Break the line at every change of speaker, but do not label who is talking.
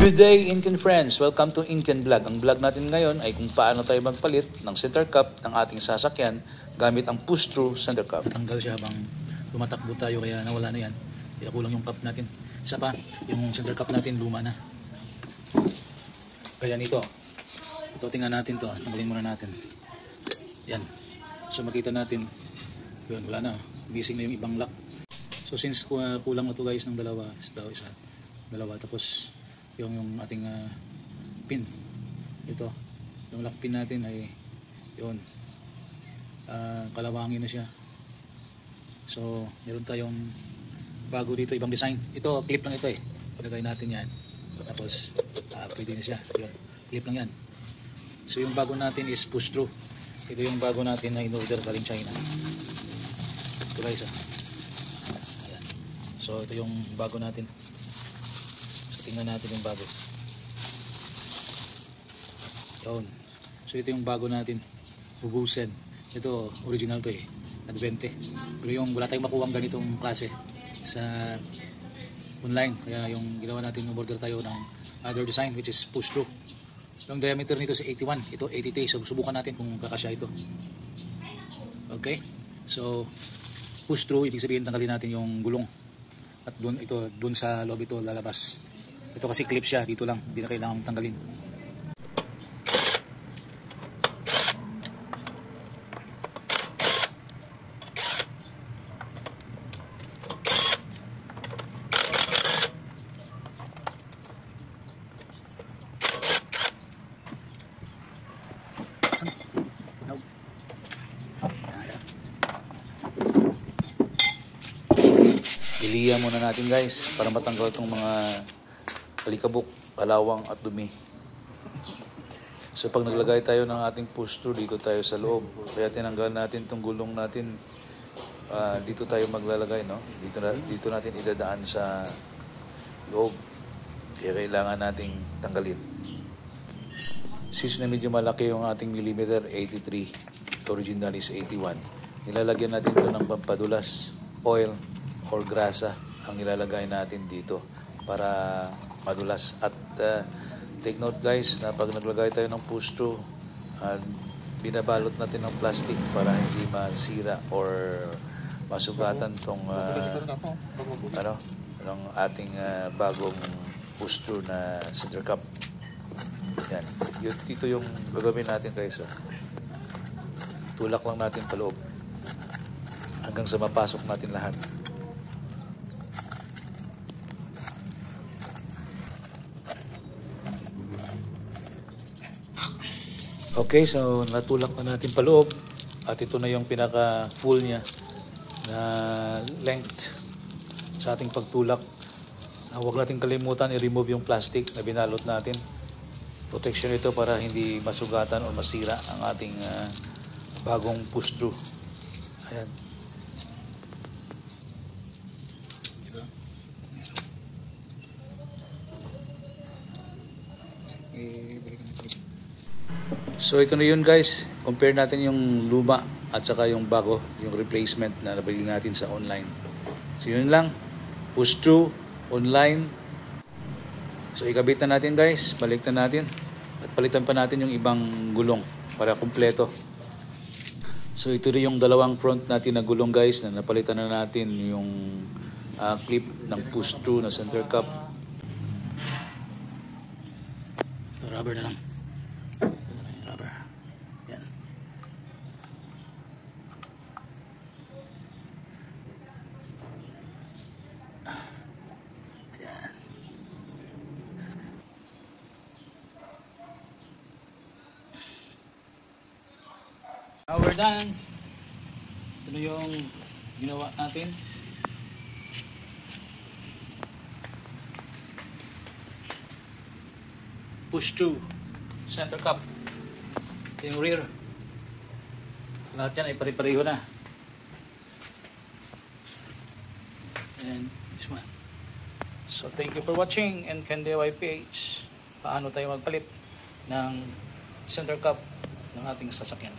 Good day, Inken friends! Welcome to Inken Vlog. Ang vlog natin ngayon ay kung paano tayo magpalit ng center cup ng ating sasakyan gamit ang push-through center cup. Natanggal siya habang tumatakbo tayo kaya nawala na yan. Kaya kulang yung cup natin. Isa pa, yung center cup natin luma na. Kaya nito, ito tingnan natin to. Tanggalin muna natin. Yan. So makita natin, yun, wala na. Missing na yung ibang lock. So since kulang na to guys ng dalawa, tapos yung ating pin, ito yung lock pin natin ay yun, kalawangin na siya. So meron tayong bago dito, ibang design. Ito clip lang ito ilagay natin yan, tapos pwede na siya, yun, clip lang yan. So yung bago natin is push through. Ito yung bago natin na in-order galing China. Ito guys, ayan. So ito yung bago natin. Tingnan natin yung bago. Yun. So ito yung bago natin. Hugusen. Ito original to Advente. Pero yung wala tayong makuha ganitong klase sa online. Kaya yung ginawa natin, order tayo ng other design which is push through. Yung diameter nito is 81. Ito 80T. So subukan natin kung kakasya ito. Okay. So push through, ibig sabihin tanggalin natin yung gulong. At doon sa loob ito lalabas. Ito kasi clip siya, dito lang, hindi na kailangan tanggalin. Iliya muna natin guys para matanggal itong mga alikabok, kalawang at dumi. So pag naglagay tayo ng ating push through, dito tayo sa loob. Kaya tinanggal natin itong gulong natin. Dito tayo maglalagay, no? Dito natin idadaan sa loob. Kaya kailangan nating tanggalin. Since na medyo malaki yung ating millimeter, 83. Original is 81. Nilalagyan natin ito ng pampadulas, oil or grasa ang nilalagay natin dito para madulas. At take note guys na pag naglagay tayo ng push through, binabalot natin ng plastic para hindi masira or masugatan tong ng ating bagong push through na center cup. Yan. Dito yung gagawin natin guys. Tulak lang natin paloob hanggang sa mapasok natin lahat. Okay, so natulak na natin paloob at ito na yung pinaka full niya na length sa ating pagtulak. Huwag natin kalimutan i-remove yung plastic na binalot natin. Protection ito para hindi masugatan o masira ang ating bagong push through. Ayan. So ito na yun guys, compare natin yung luma at saka yung bago, yung replacement na nabili natin sa online. So yun lang, push through, online. So ikabit na natin guys, balik na natin at palitan pa natin yung ibang gulong para kumpleto. So ito na yung dalawang front natin na gulong guys na napalitan na natin yung clip ng push through na center cup. So, rubber na lang. Now we're done. Ito na yung ginawa natin. Push through center cup. Ito yung rear. Lahat yan ay pare-pareho na. And this one. So thank you for watching Inken PH. Paano tayo magpalit ng center cup ng ating sasakyan.